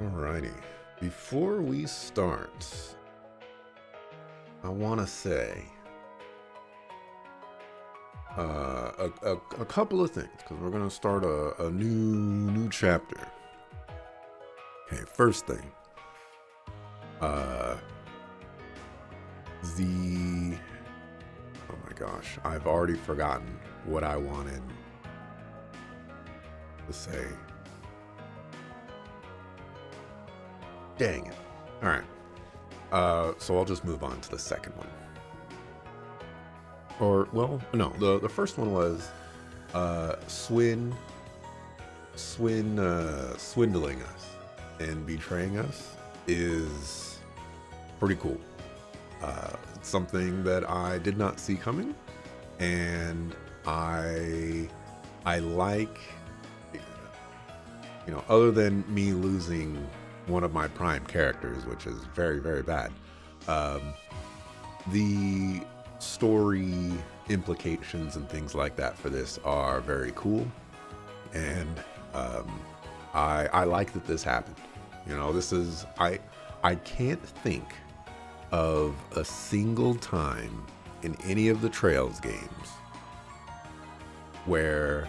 Alrighty. Before we start, I want to say a couple of things because we're gonna start a new chapter. Okay, first thing, uh, the oh my gosh, I've already forgotten what I wanted to say. Dang it! All right. So I'll just move on to the second one. Or, well, no, the first one was swindling us and betraying us is pretty cool. It's something that I did not see coming, and I like, other than me losing one of my prime characters, which is very, very bad, the story implications and things like that for this are very cool, and I like that this happened. This is I can't think of a single time in any of the Trails games where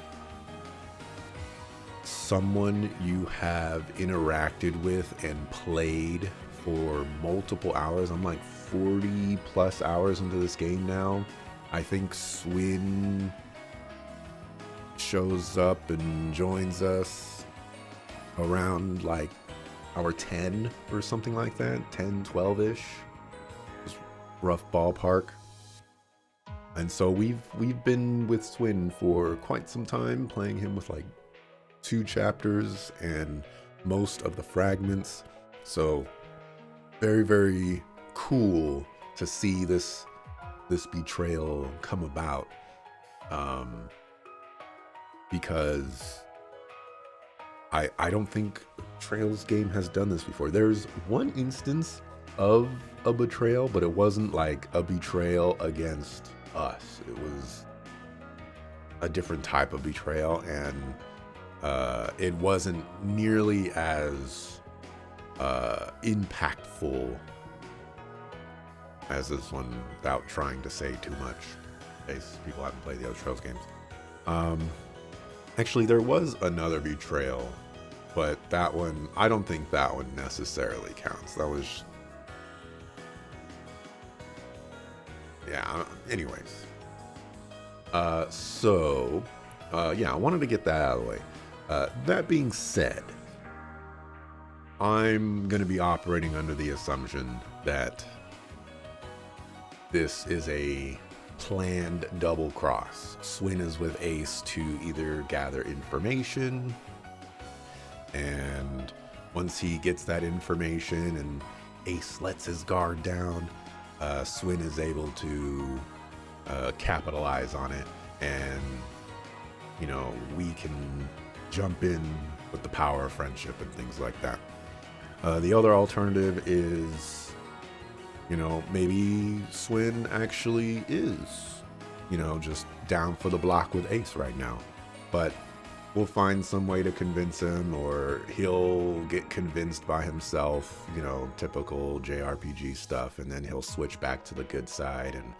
someone you have interacted with and played for multiple hours. I'm like 40 plus hours into this game now. I think Swin shows up and joins us around like hour 10 or something like that. 10, 12-ish. Just rough ballpark. And so we've been with Swin for quite some time, playing him with like 2 chapters and most of the fragments. So very, very cool to see this betrayal come about, because I don't think Trails game has done this before. There's one instance of a betrayal, but it wasn't like a betrayal against us. It was a different type of betrayal, and it wasn't nearly as impactful as this one, without trying to say too much, in case people haven't played the other Trails games. Actually, there was another betrayal, but that one, I don't think that one necessarily counts. That was, yeah, anyways. Yeah, I wanted to get that out of the way. That being said, I'm going to be operating under the assumption that this is a planned double cross. Swin is with Ace to either gather information, and once he gets that information and Ace lets his guard down, Swin is able to capitalize on it, and we can jump in with the power of friendship and things like that. The other alternative is, maybe Swin actually is, just down for the block with Ace right now. But we'll find some way to convince him, or he'll get convinced by himself, typical JRPG stuff, and then he'll switch back to the good side, and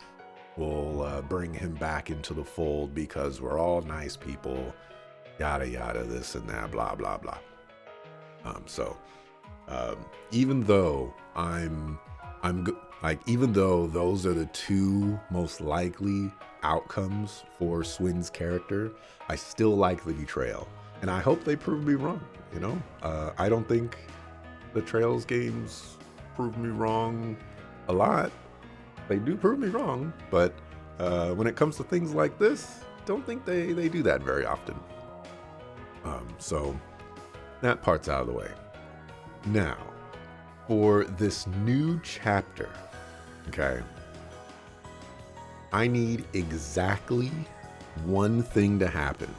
we'll bring him back into the fold because we're all nice people, yada yada, this and that, blah blah blah. Even though even though those are the 2 most likely outcomes for Swin's character, I still like the betrayal, and I hope they prove me wrong. I don't think the Trails games prove me wrong a lot. They do prove me wrong, but when it comes to things like this, don't think they do that very often. So that part's out of the way. Now, for this new chapter, okay, I need exactly one thing to happen.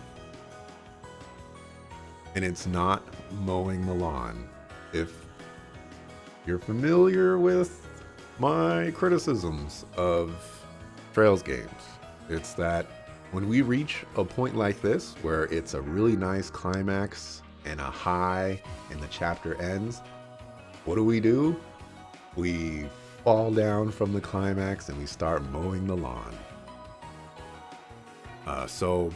And it's not mowing the lawn. If you're familiar with my criticisms of Trails games, it's that when we reach a point like this, where it's a really nice climax and a high, and the chapter ends, what do? We fall down from the climax and we start mowing the lawn. So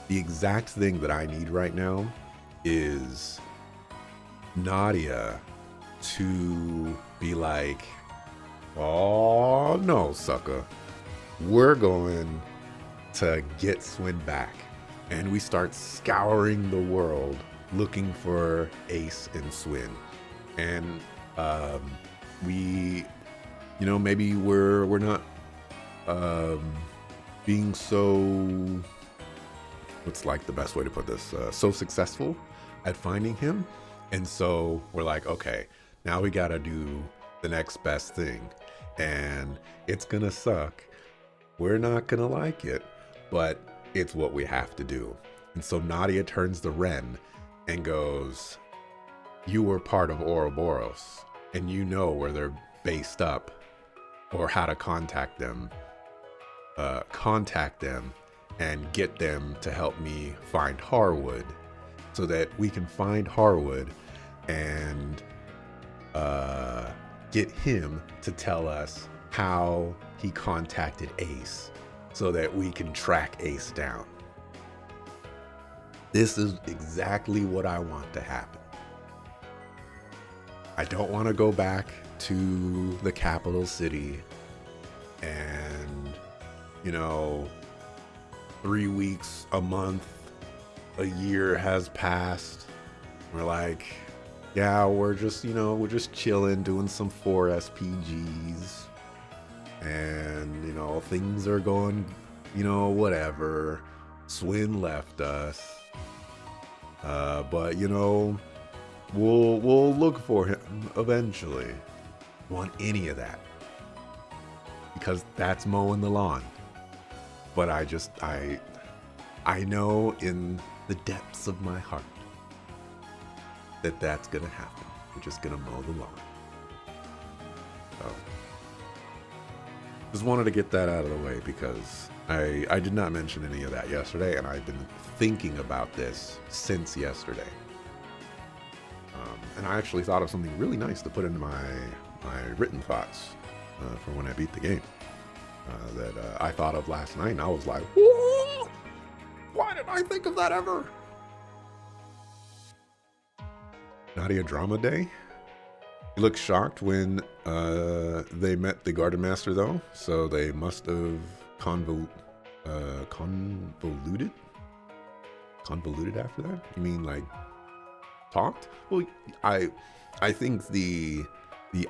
the exact thing that I need right now is Nadia to be like, oh no, sucker, we're going to get Swin back. And we start scouring the world looking for Ace and Swin. And we, maybe we're not being so, what's like the best way to put this, so successful at finding him. And so we're like, okay, now we gotta do the next best thing, and it's gonna suck. We're not gonna like it, but it's what we have to do. And so Nadia turns the Wren and goes, you were part of Ouroboros, and you know where they're based up or how to contact them. Contact them and get them to help me find Harwood, so that we can find Harwood and get him to tell us how he contacted Ace, so that we can track Ace down. This is exactly what I want to happen. I don't want to go back to the capital city and, 3 weeks, a month, a year has passed. We're like, yeah, we're just chilling, doing some 4 SPGs. And, things are going, whatever. Swin left us. But, we'll look for him eventually. Want any of that. Because that's mowing the lawn. But I know in the depths of my heart that that's going to happen. We're just going to mow the lawn. So, just wanted to get that out of the way, because I did not mention any of that yesterday, and I've been thinking about this since yesterday. And I actually thought of something really nice to put into my written thoughts for when I beat the game that I thought of last night, and I was like, whoa! Why did I think of that ever? Nadia Drama Day. He looked shocked when they met the Garden Master, though, so they must have convoluted after that? You mean like talked? Well, I think the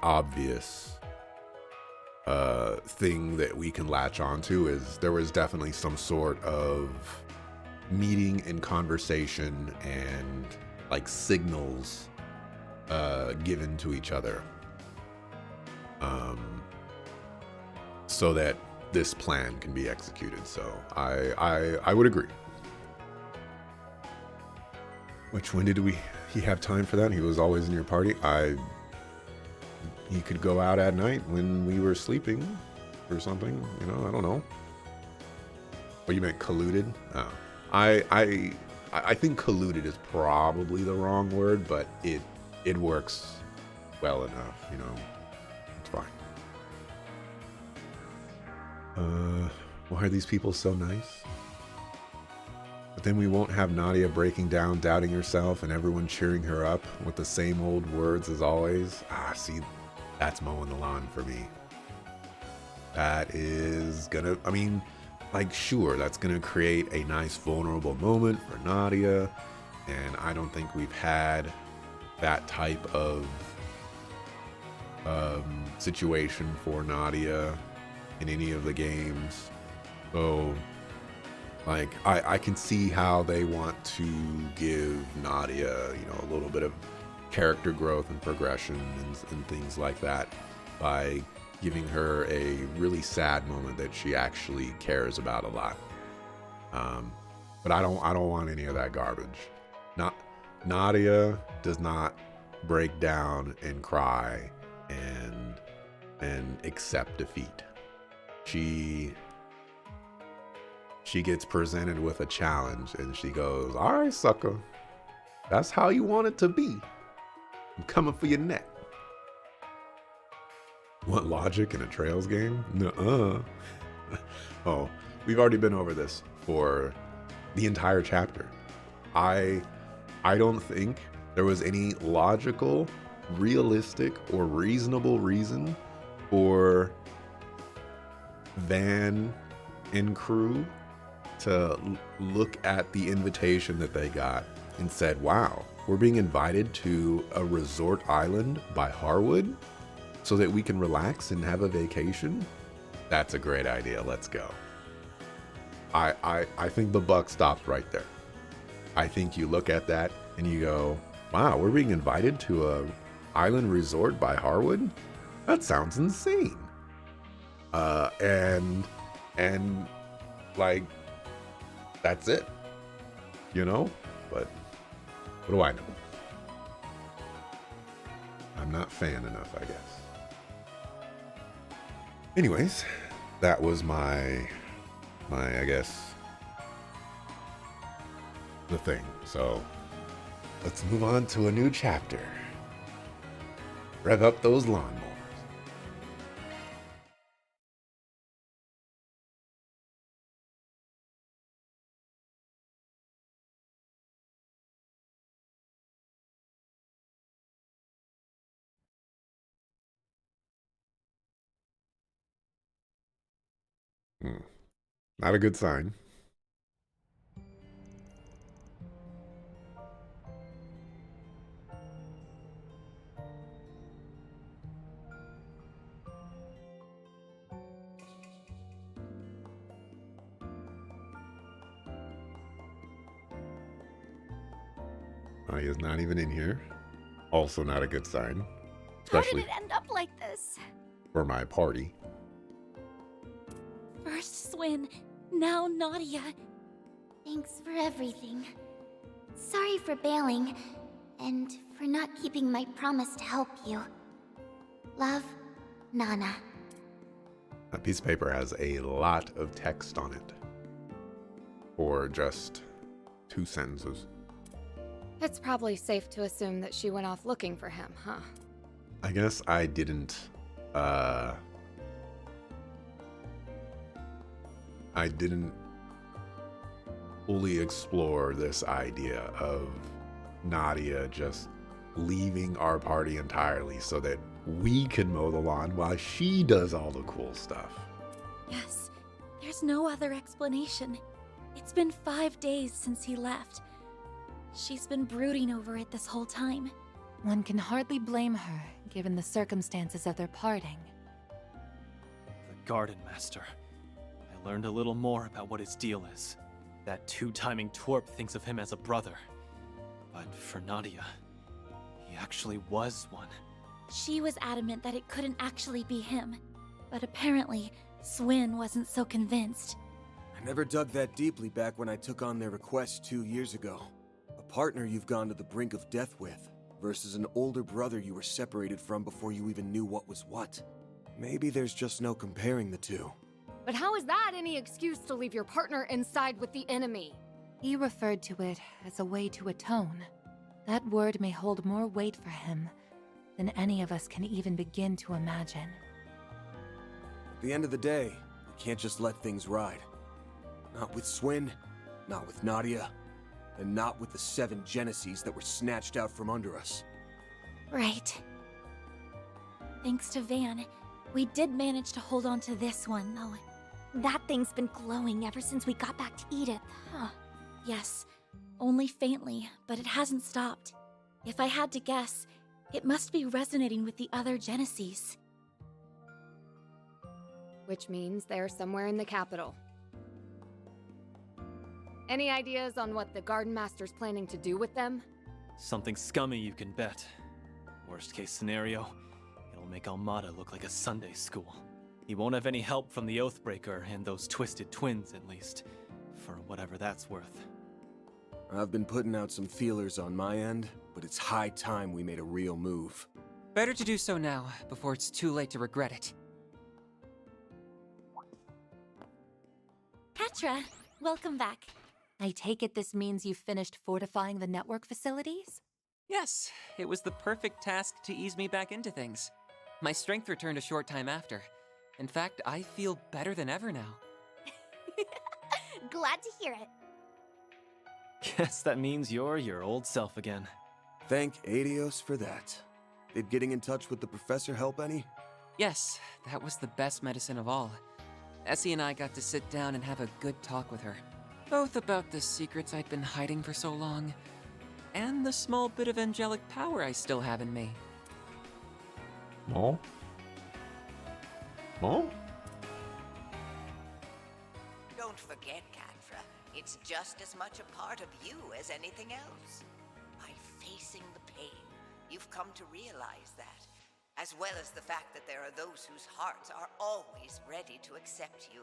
obvious thing that we can latch onto is there was definitely some sort of meeting and conversation and like signals given to each other, so that this plan can be executed. So I would agree. Which, when did he have time for that? He was always in your party. He could go out at night when we were sleeping or something, I don't know. Oh, you meant colluded? Oh. I think colluded is probably the wrong word, but it works well enough, it's fine. Why are these people so nice? But then we won't have Nadia breaking down, doubting herself, and everyone cheering her up with the same old words as always. See, that's mowing the lawn for me. That is gonna, sure, that's gonna create a nice vulnerable moment for Nadia, and I don't think we've had that type of situation for Nadia in any of the games. So, I can see how they want to give Nadia, a little bit of character growth and progression and things like that by giving her a really sad moment that she actually cares about a lot. But I don't want any of that garbage. Nadia does not break down and cry and accept defeat. She gets presented with a challenge and she goes, all right, sucker, That's how you want it to be. I'm coming for your neck. Want logic in a Trails game? Nuh-uh. Oh, we've already been over this for the entire chapter. I don't think there was any logical, realistic, or reasonable reason for Van and crew to look at the invitation that they got and said, wow, we're being invited to a resort island by Harwood so that we can relax and have a vacation. That's a great idea. Let's go. I think the buck stops right there. I think you look at that and you go, wow, we're being invited to a island resort by Harwood? That sounds insane. And like, that's it, you know? But what do I know? I'm not fan enough, I guess. Anyways, that was my, I guess, the thing. So let's move on to a new chapter. Rev up those lawnmowers. Not a good sign. He is not even in here. Also not a good sign. Especially How did it end up like this? for my party. First Swin, now Nadia. Thanks for everything. Sorry for bailing, and for not keeping my promise to help you. Love, Nana. That piece of paper has a lot of text on it. For just 2 sentences. It's probably safe to assume that she went off looking for him, huh? I guess I didn't, fully explore this idea of Nadia just leaving our party entirely so that we can mow the lawn while she does all the cool stuff. Yes, there's no other explanation. It's been 5 days since he left. She's been brooding over it this whole time. One can hardly blame her, given the circumstances of their parting. The Garden Master. I learned a little more about what his deal is. That two-timing twerp thinks of him as a brother. But for Nadia, he actually was one. She was adamant that it couldn't actually be him. But apparently, Swin wasn't so convinced. I never dug that deeply back when I took on their request 2 years ago. A partner you've gone to the brink of death with, versus an older brother you were separated from before you even knew what was what. Maybe there's just no comparing the two. But how is that any excuse to leave your partner inside with the enemy? He referred to it as a way to atone. That word may hold more weight for him than any of us can even begin to imagine. At the end of the day, we can't just let things ride. Not with Swin, not with Nadia, and not with the 7 Genesees that were snatched out from under us. Right. Thanks to Van, we did manage to hold on to this one, though. That thing's been glowing ever since we got back to Edith, huh? Yes, only faintly, but it hasn't stopped. If I had to guess, it must be resonating with the other Genesees. Which means they're somewhere in the capital. Any ideas on what the Garden Master's planning to do with them? Something scummy, you can bet. Worst case scenario, it'll make Almada look like a Sunday school. He won't have any help from the Oathbreaker and those twisted twins, at least. For whatever that's worth. I've been putting out some feelers on my end, but it's high time we made a real move. Better to do so now, before it's too late to regret it. Petra, welcome back. I take it this means you've finished fortifying the network facilities? Yes, it was the perfect task to ease me back into things. My strength returned a short time after. In fact, I feel better than ever now. Glad to hear it. Guess that means you're your old self again. Thank Adios for that. Did getting in touch with the professor help any? Yes, that was the best medicine of all. Essie and I got to sit down and have a good talk with her. Both about the secrets I'd been hiding for so long, and the small bit of angelic power I still have in me. Maul? Maul? Don't forget, Catra, it's just as much a part of you as anything else. By facing the pain, you've come to realize that, as well as the fact that there are those whose hearts are always ready to accept you.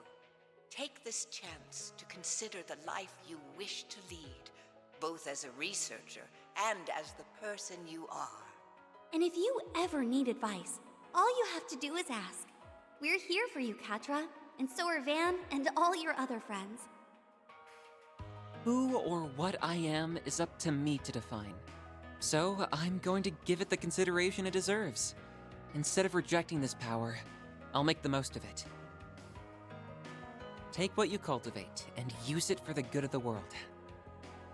Take this chance to consider the life you wish to lead, both as a researcher and as the person you are. And if you ever need advice, all you have to do is ask. We're here for you, Catra, and so are Van and all your other friends. Who or what I am is up to me to define. So I'm going to give it the consideration it deserves. Instead of rejecting this power, I'll make the most of it. Take what you cultivate and use it for the good of the world.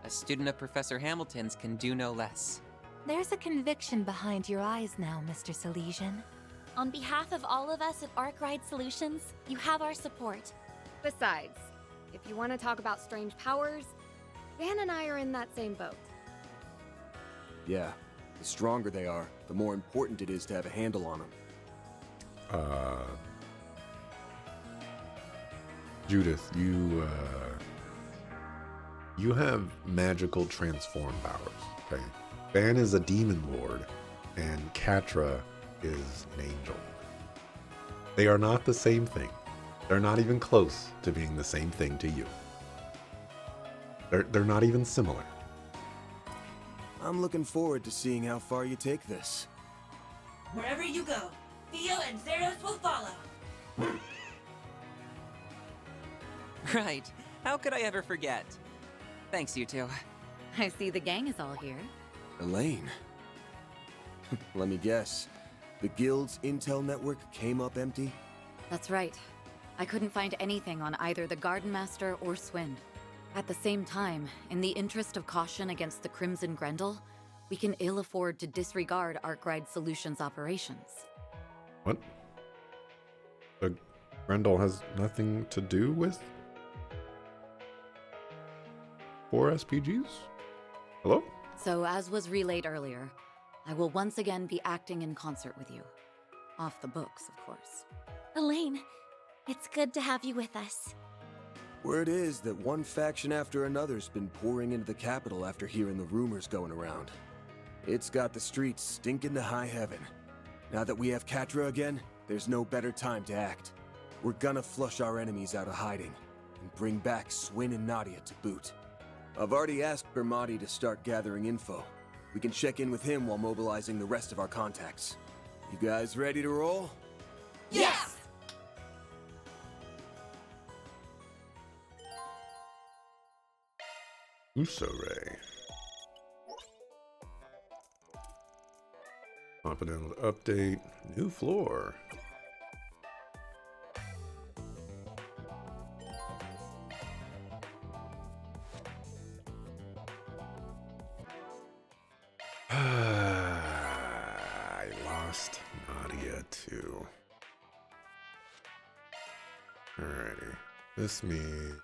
A student of Professor Hamilton's can do no less. There's a conviction behind your eyes now, Mr. Salesian. On behalf of all of us at Arkwright Solutions, you have our support. Besides, if you want to talk about strange powers, Van and I are in that same boat. Yeah, the stronger they are, the more important it is to have a handle on them. Judith, you have magical transform powers, okay? Van is a demon lord, and Catra is an angel. They are not the same thing. They're not even close to being the same thing to you. They're not even similar. I'm looking forward to seeing how far you take this. Wherever you go, Theo and Zeros will follow. Right. How could I ever forget? Thanks, you two. I see the gang is all here. Elaine. Let me guess. The Guild's intel network came up empty? That's right. I couldn't find anything on either the Garden Master or Swin. At the same time, in the interest of caution against the Crimson Grendel, we can ill afford to disregard Arkwright Solutions operations. What? The Grendel has nothing to do with 4 SPGs? Hello? So, as was relayed earlier, I will once again be acting in concert with you. Off the books, of course. Elaine, it's good to have you with us. Word is that one faction after another's been pouring into the capital after hearing the rumors going around. It's got the streets stinking to high heaven. Now that we have Catra again, there's no better time to act. We're gonna flush our enemies out of hiding, and bring back Swin and Nadia to boot. I've already asked Bermati to start gathering info. We can check in with him while mobilizing the rest of our contacts. You guys ready to roll? Yes! Usore. Confidential update. New floor. I lost Nadia too. Alrighty. This means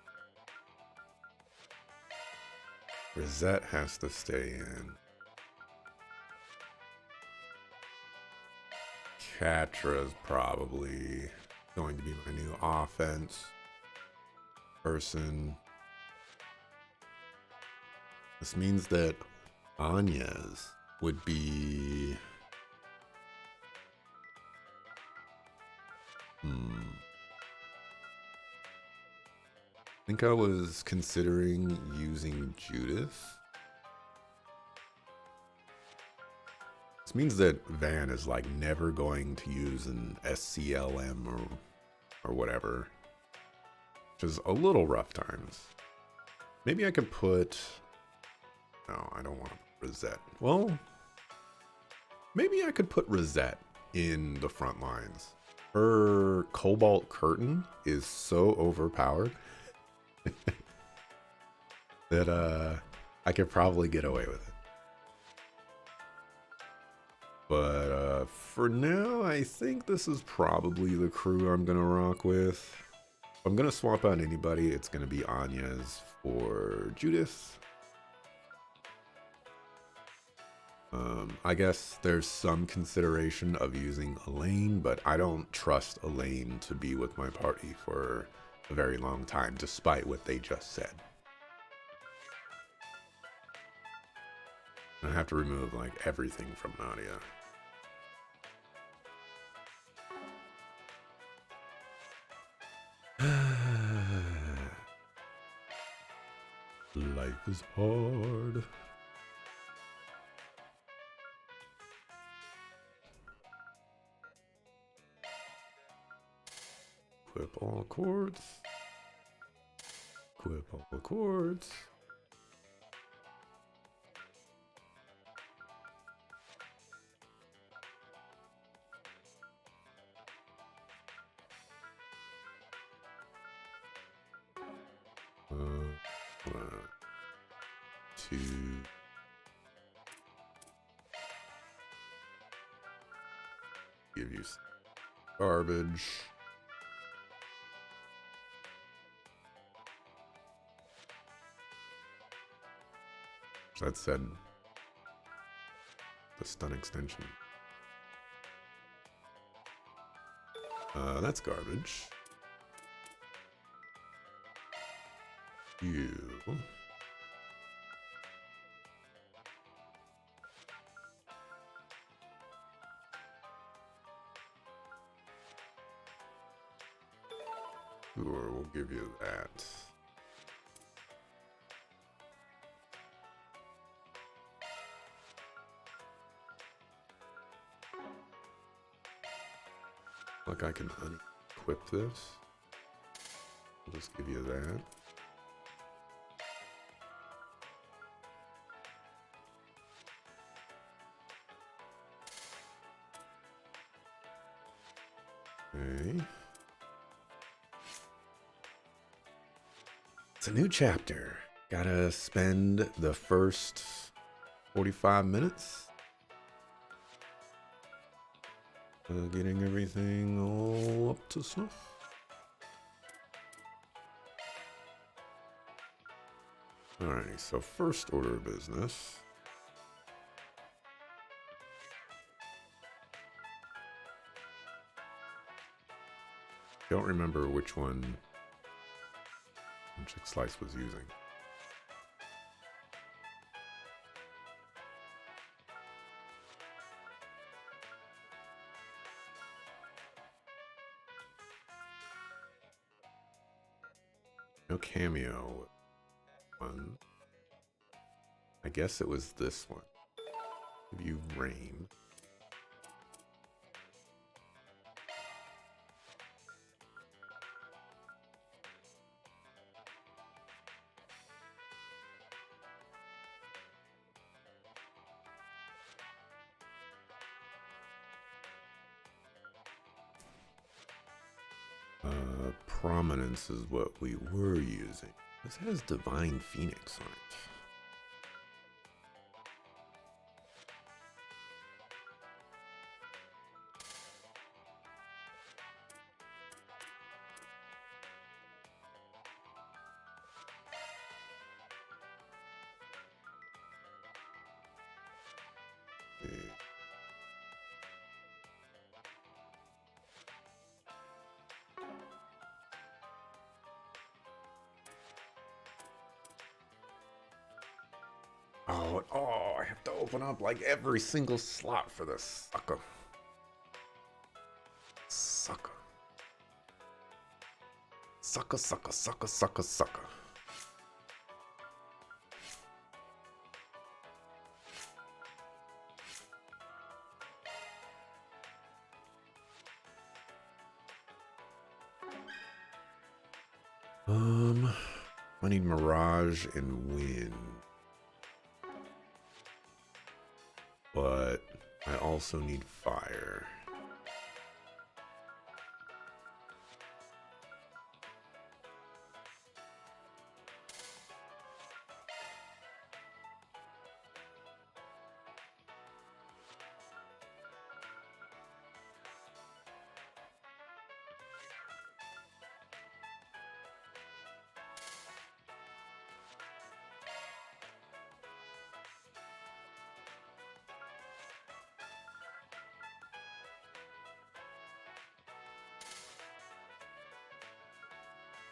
Rosette has to stay in. Catra's probably going to be my new offense person. This means that Anya's would be... I think I was considering using Judith. This means that Van is like never going to use an SCLM or whatever, which is a little rough times. Maybe I could put... No, I don't want to put Rosette. Well, maybe I could put Rosette in the front lines. Her Cobalt Curtain is so overpowered that I could probably get away with it. But for now, I think this is probably the crew I'm going to rock with. If I'm going to swap out anybody, it's going to be Anya's for Judith. I guess there's some consideration of using Elaine, but I don't trust Elaine to be with my party for a very long time, despite what they just said. I have to remove like everything from Nadia. Life is hard. Equip all chords. Equip all the chords. One, two. Give you some garbage. That said, the stun extension. That's garbage. You. Sure, we'll give you that. Look, I can unequip this. I'll just give you that. Okay. It's a new chapter. Gotta spend the first 45 minutes getting everything all up to snuff. Alright, so first order of business. Don't remember which one Chick Slice was using. No cameo. One. I guess it was this one. Give you Rain. Prominence is what we were using. This has Divine Phoenix on it. Oh, I have to open up like every single slot for this sucker. Sucker. Sucker, sucker, sucker, sucker, sucker. I need Mirage and Wind. But I also need Fire.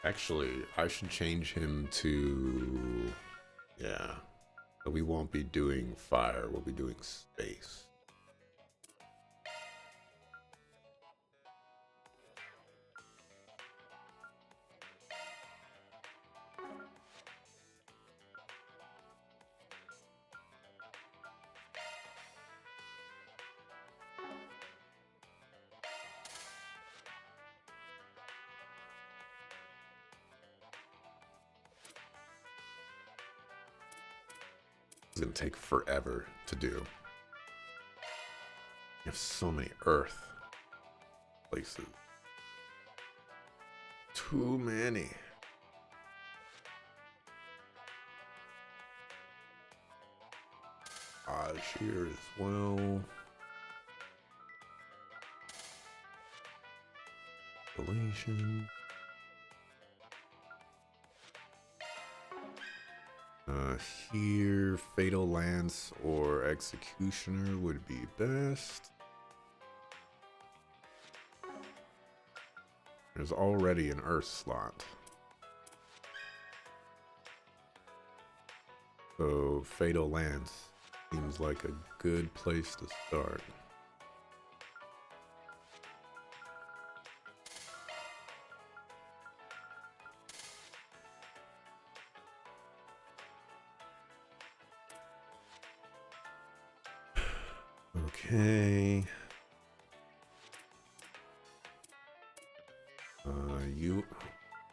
Actually, I should change him to, yeah, but we won't be doing fire, we'll be doing space. It's gonna take forever to do. You have so many Earth places. Too many. Here as well. Relation. Here, Fatal Lance or Executioner would be best. There's already an Earth slot. So, Fatal Lance seems like a good place to start. Okay. You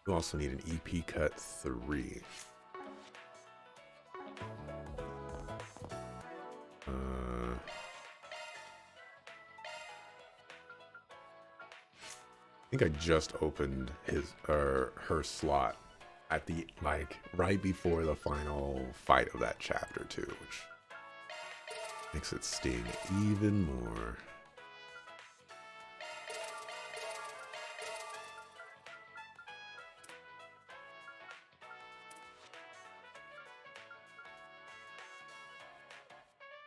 also need an EP cut 3. I think I just opened his or her slot at the right before the final fight of that chapter too, which makes it sting even more.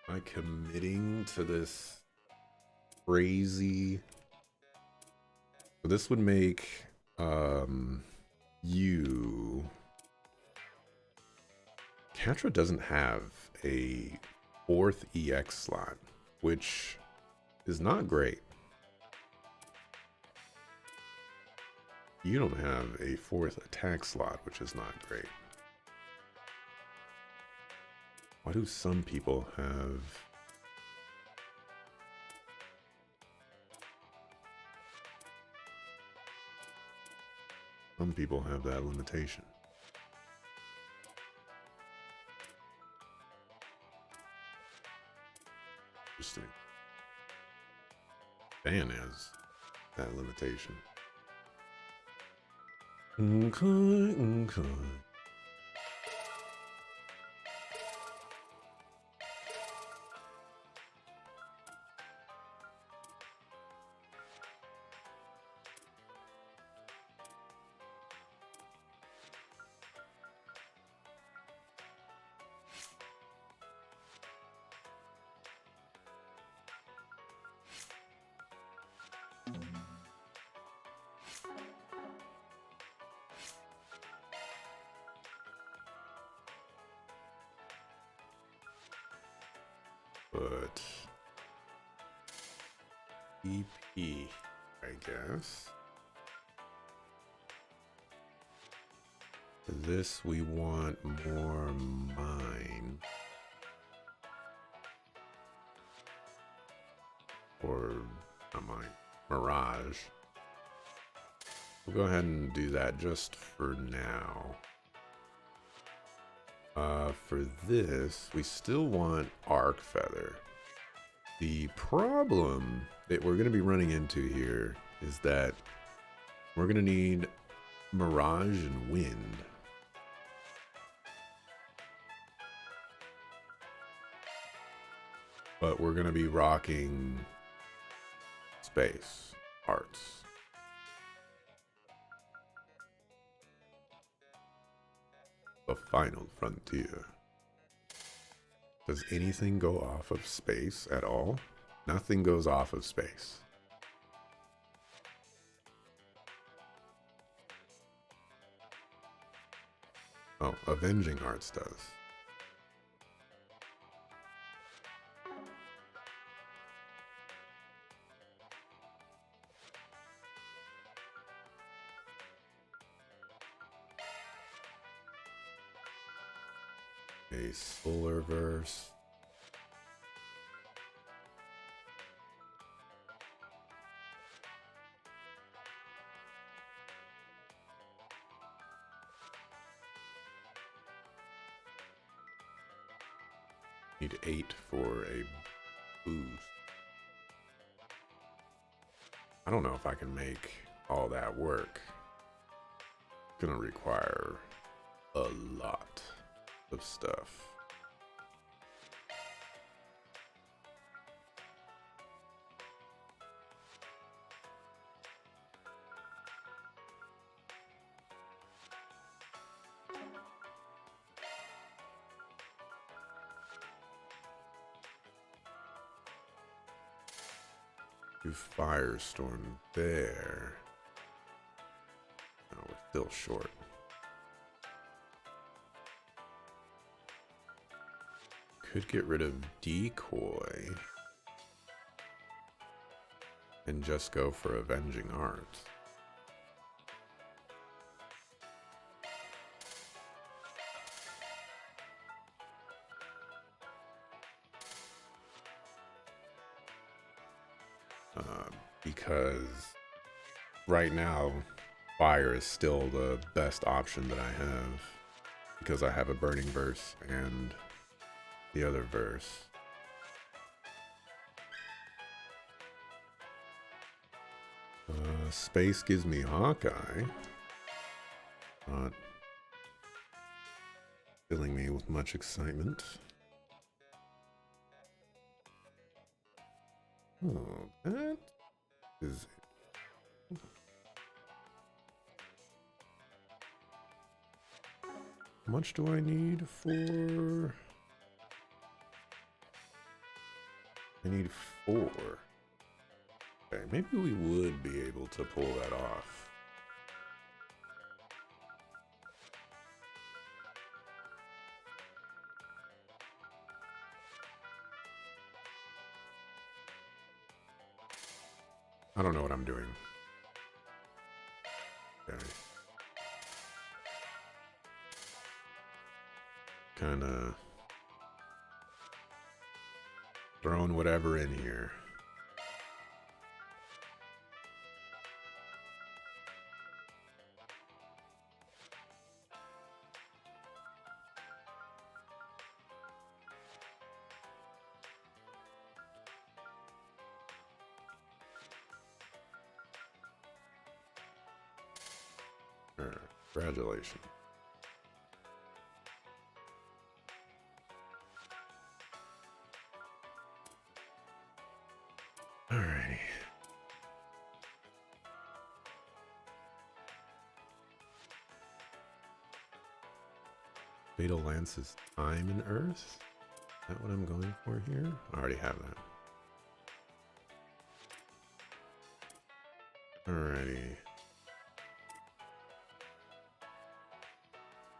Am I committing to this crazy? So this would make you. Catra doesn't have a 4th EX slot, which is not great. You don't have a 4th attack slot, which is not great. Why do some people have? Some people have that limitation. Interesting. Van has that limitation. Okay. But EP, I guess. For this, we want more mine. Or not mine, Mirage. We'll go ahead and do that just for now. For this, we still want Arc Feather. The problem that we're going to be running into here is that we're going to need Mirage and Wind. But we're going to be rocking Space Arts. The Final Frontier. Does anything go off of space at all? Nothing goes off of space. Oh, Avenging Arts does. A solar verse. Need 8 for a boost. I don't know if I can make all that work. It's gonna require a lot of stuff. Do Firestorm there. No, we're still short. Could get rid of Decoy and just go for Avenging Arts. Because right now, fire is still the best option that I have because I have a burning verse and the other verse. Space gives me Hawkeye. Not filling me with much excitement. Oh, that is... How much do I need for... I need 4. Okay, maybe we would be able to pull that off. I don't know what I'm doing. Okay. Kind of throwing whatever in here. Congratulations. Alrighty. Fatal Lance's Time and Earth? Is that what I'm going for here? I already have that. Alrighty.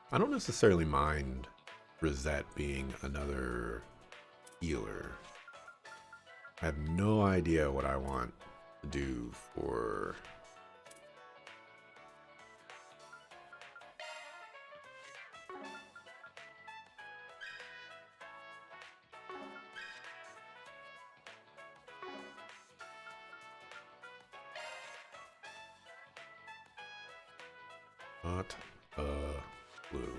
I don't necessarily mind Rosette being another healer. I have no idea what I want to do for... Not a clue.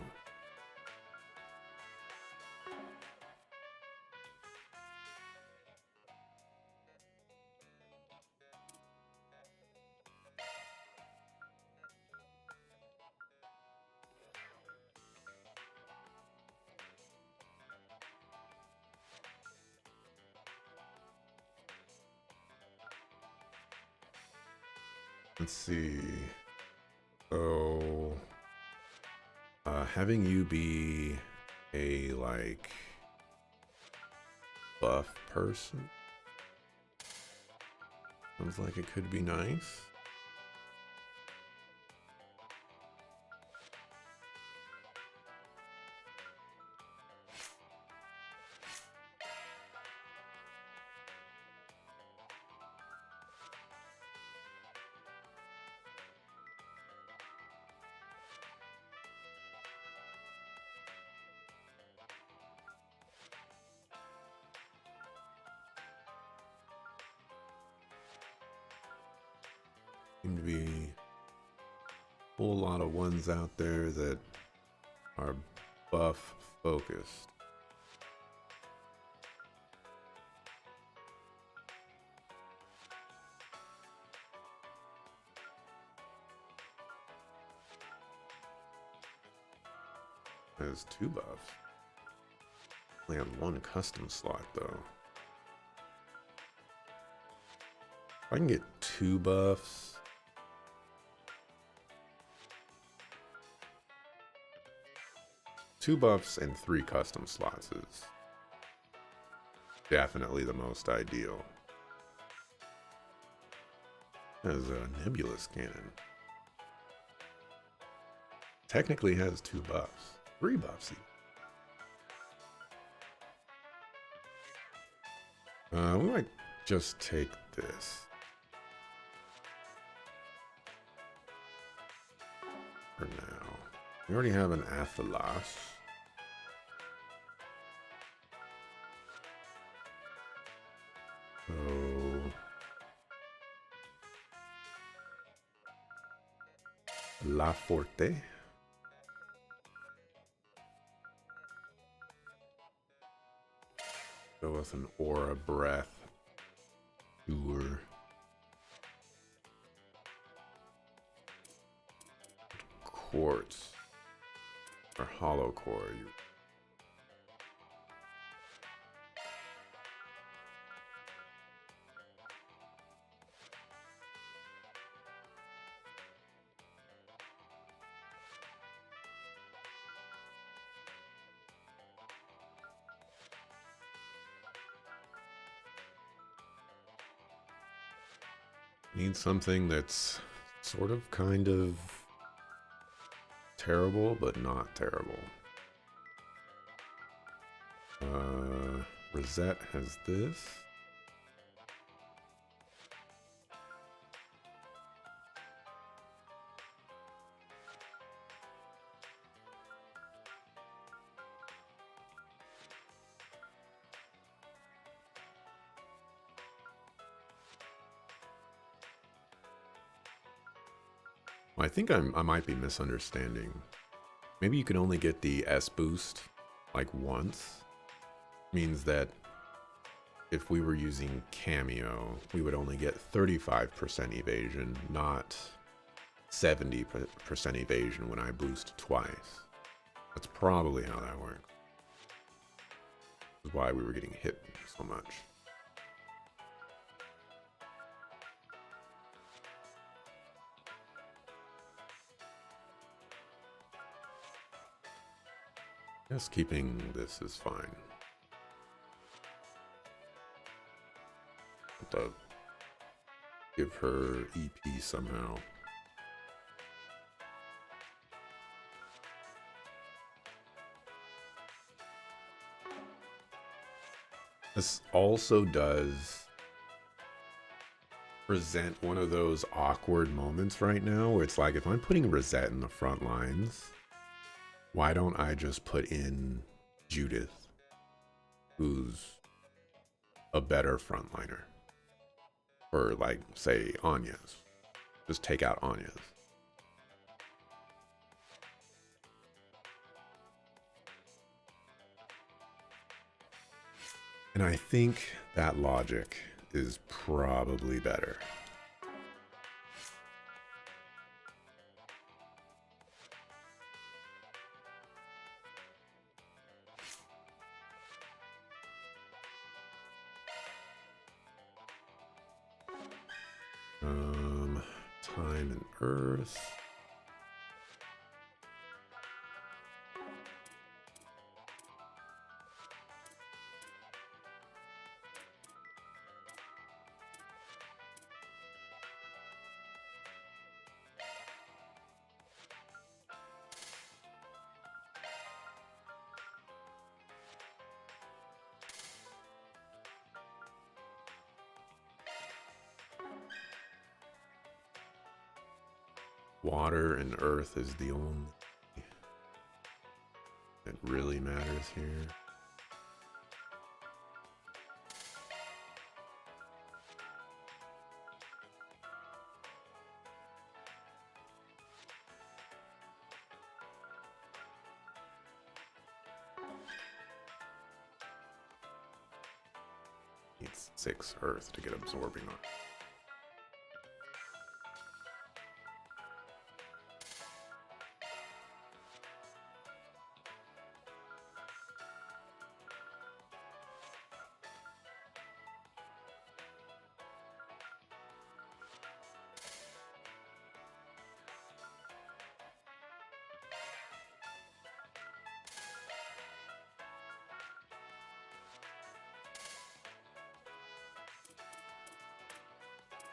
Let's see. So, having you be a like buff person sounds like it could be nice. Seem to be a whole lot of ones out there that are buff focused. Has 2 buffs. Only have 1 custom slot though. If I can get 2 buffs. Two buffs and 3 custom slots is definitely the most ideal. Has a nebulous cannon. Technically has 2 buffs. 3 buffs even. We might just take this. For now. We already have an Athelas. So La Forte. Go with an Aura Breath. Cure. Quartz. Or Hollow Core. Need something that's sort of kind of terrible, but not terrible. Rosette has this. I think I might be misunderstanding. Maybe you can only get the S boost like once. Means that if we were using Cameo, we would only get 35% evasion, not 70% evasion when I boost twice. That's probably how that works. That's why we were getting hit so much. Just keeping this is fine. To give her EP somehow. This also does present one of those awkward moments right now where it's like, if I'm putting Rosette in the front lines, why don't I just put in Judith, who's a better frontliner? Or like, say, Anya's. Just take out Anya's. And I think that logic is probably better. time and earth. Water and earth is the only that really matters here. Needs 6 earth to get absorbing on.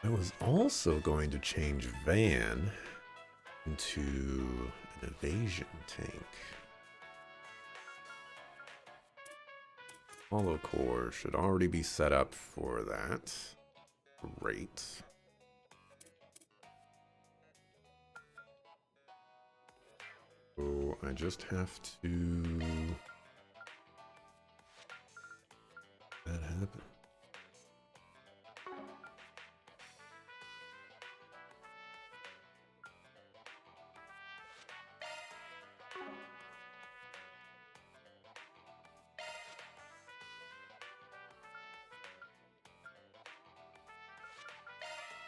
I was also going to change Van into an evasion tank. Hollow core should already be set up for that. Great. So I just have to... That happen.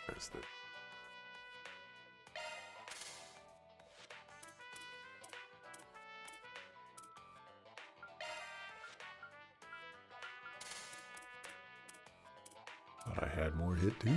That's the... Thought I had more hit too.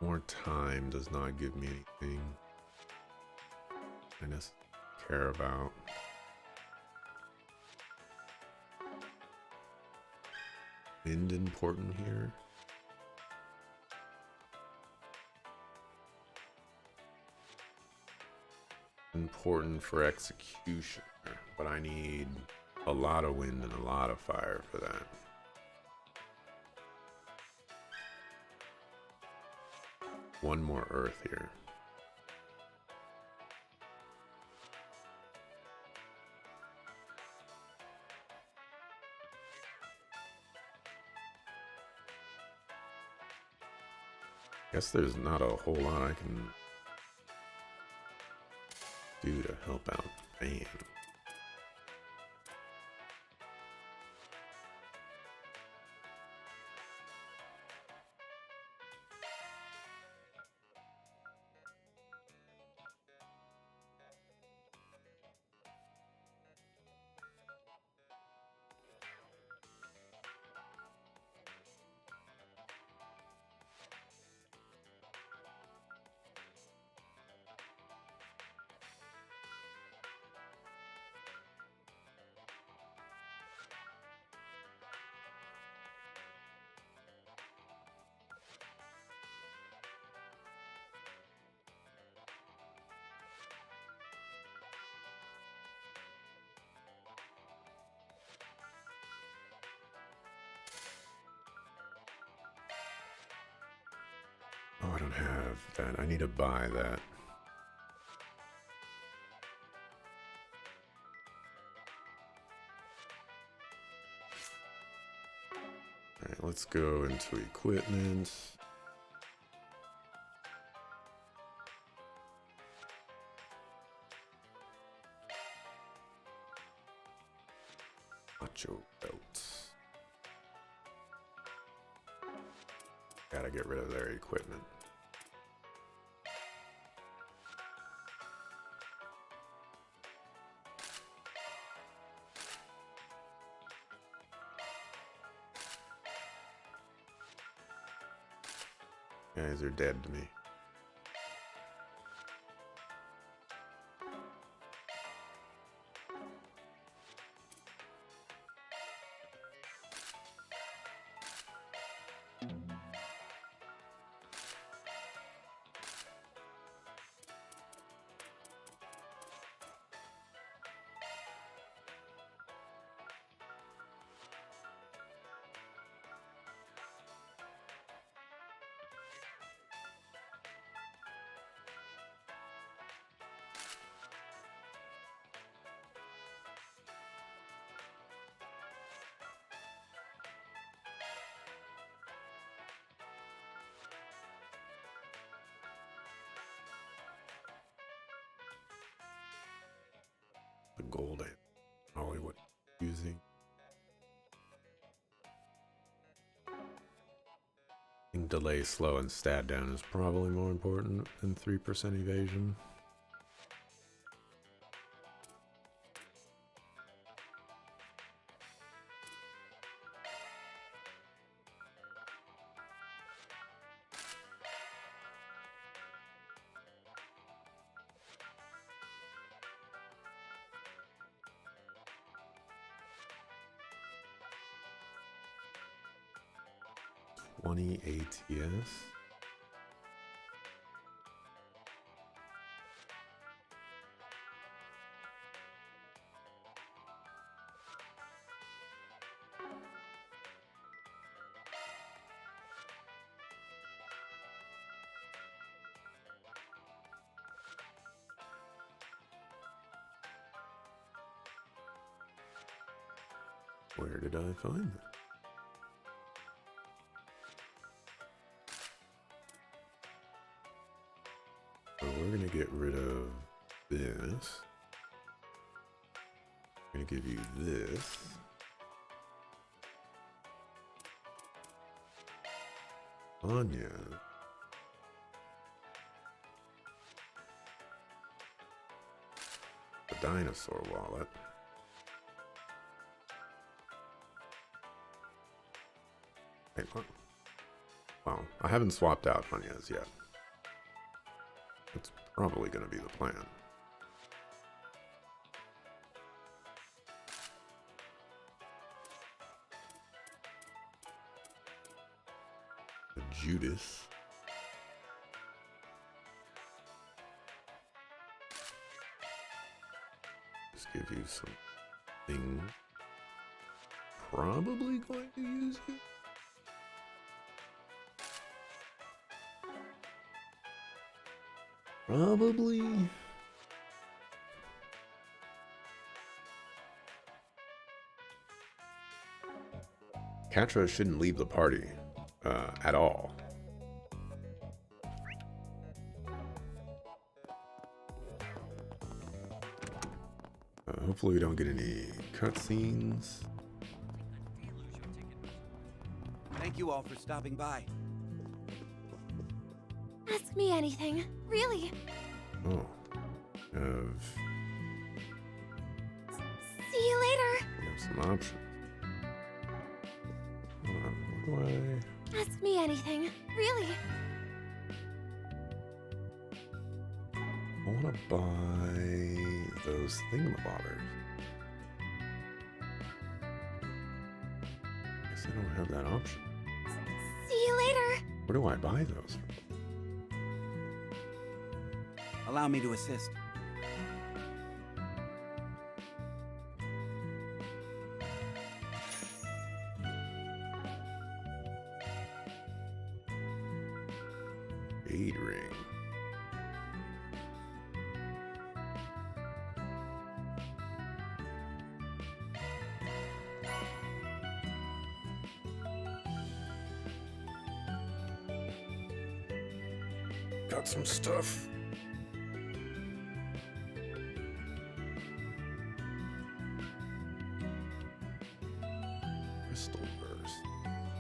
More time does not give me anything I just care about. Wind important here. Important for execution, but I need a lot of wind and a lot of fire for that. One more earth here. Guess there's not a whole lot I can do to help out Van. Oh, I don't have that. I need to buy that. Alright, let's go into equipment. gotta get rid of their equipment. Guys are dead to me. The gold and Hollywood using. I think delay slow and stat down is probably more important than 3% evasion. ATS. Where did I find that? We're gonna get rid of this. I'm gonna give you this. Anya. The dinosaur wallet. Hey, wow, I haven't swapped out Anya's yet. It's probably going to be the plan. The Judas. Just give you something. Probably going to use it. Probably. Catra shouldn't leave the party at all. Hopefully we don't get any cutscenes. Thank you all for stopping by. Ask me anything, really. Oh. See you later. We have some options. Hold on, what do Ask me anything, really. I want to buy those thingamabobbers. Guess I don't have that option. See you later. Where do I buy those from? Allow me to assist. Jade ring. Got some stuff. Crystal burst.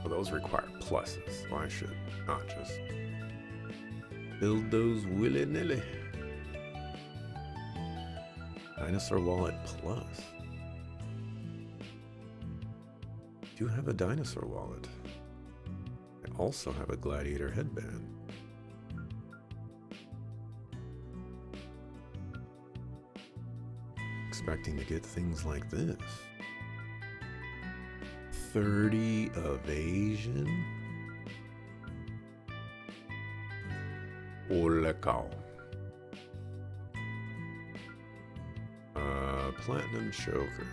Well, those require pluses, so I should not just build those willy-nilly. Dinosaur wallet plus. I do have a dinosaur wallet. I also have a gladiator headband. Expecting to get things like this. 30 evasion. Holy cow. Platinum choker.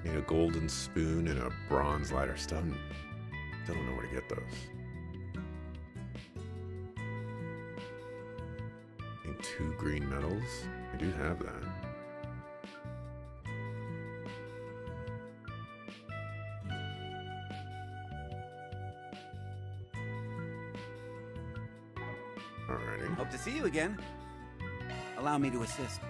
Need a golden spoon and a bronze lighter. Still don't know where to get those. Need 2 green metals. I do have that. Alrighty. Hope to see you again. Allow me to assist.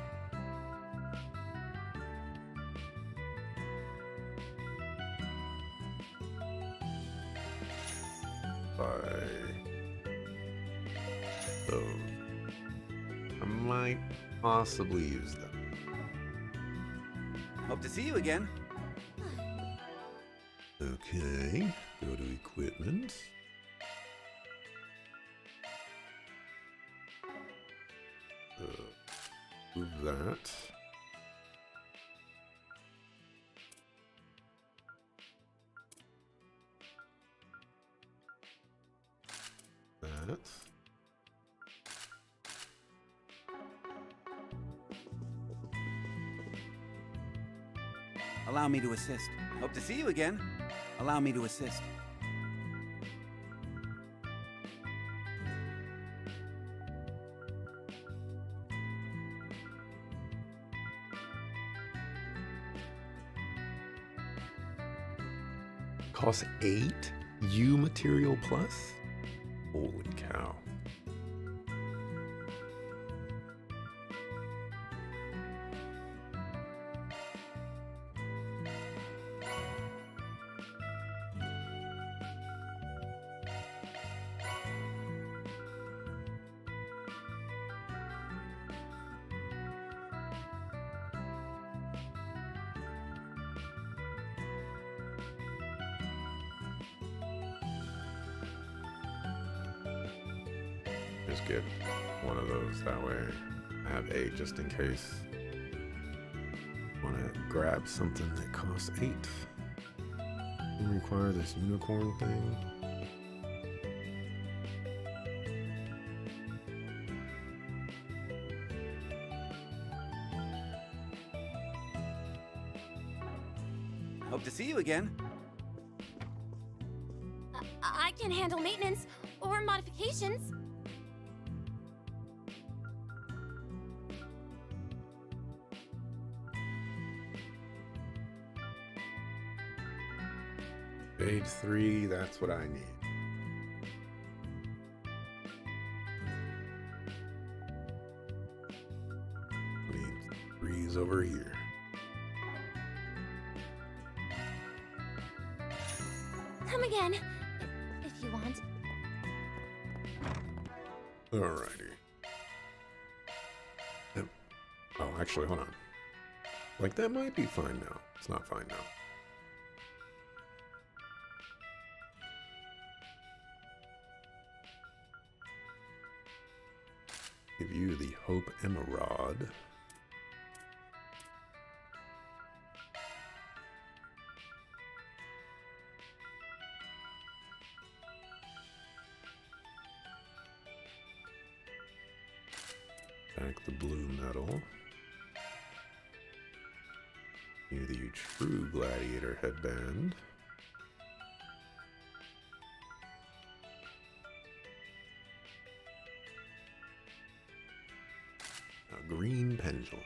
Those. I might possibly use them. Hope to see you again. Okay, go to equipment. Move that. That. Allow me to assist. Hope to see you again. Allow me to assist. Costs 8 U material plus? Holy cow. Just get one of those, that way I have 8 just in case. Want to grab something that costs 8. You require this unicorn thing. Hope to see you again. I can handle maintenance or modifications. Page 3, that's what I need. We need 3s over here. Come again, if you want. Alrighty. Yep. Oh, actually, hold on. Like, that might be fine now. It's not fine now. Give you the Hope Emerald. Back the blue metal. You the true gladiator headband. A green pendulum.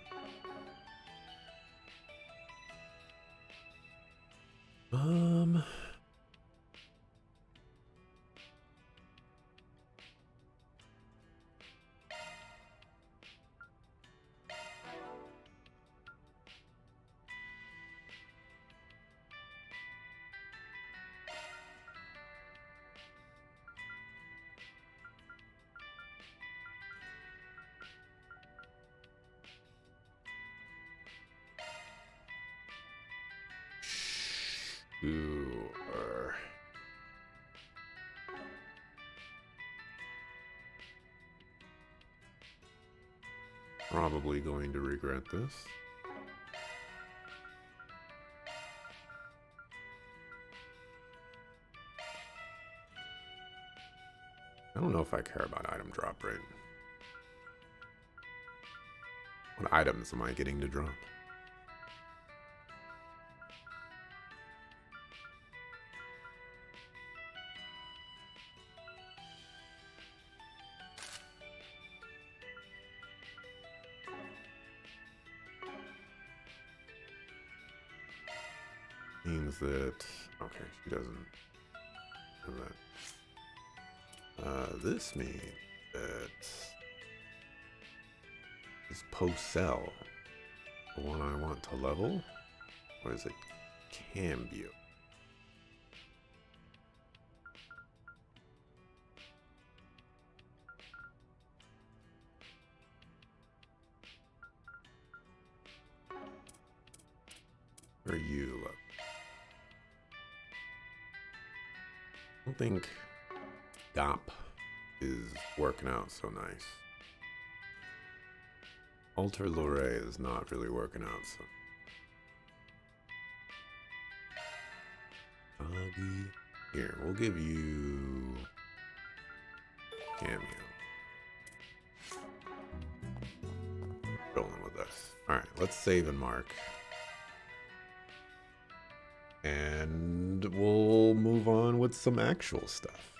Sure. Probably going to regret this. I don't know if I care about item drop rate. What items am I getting to drop? Means that, okay, she doesn't have that. This means that is post-sell the one I want to level? Or is it cambio? Where are you? I don't think Gop is working out so nice. Alter Lore is not really working out so. Here, we'll give you cameo. Rolling with us. Alright, let's save and mark. And we'll move on with some actual stuff.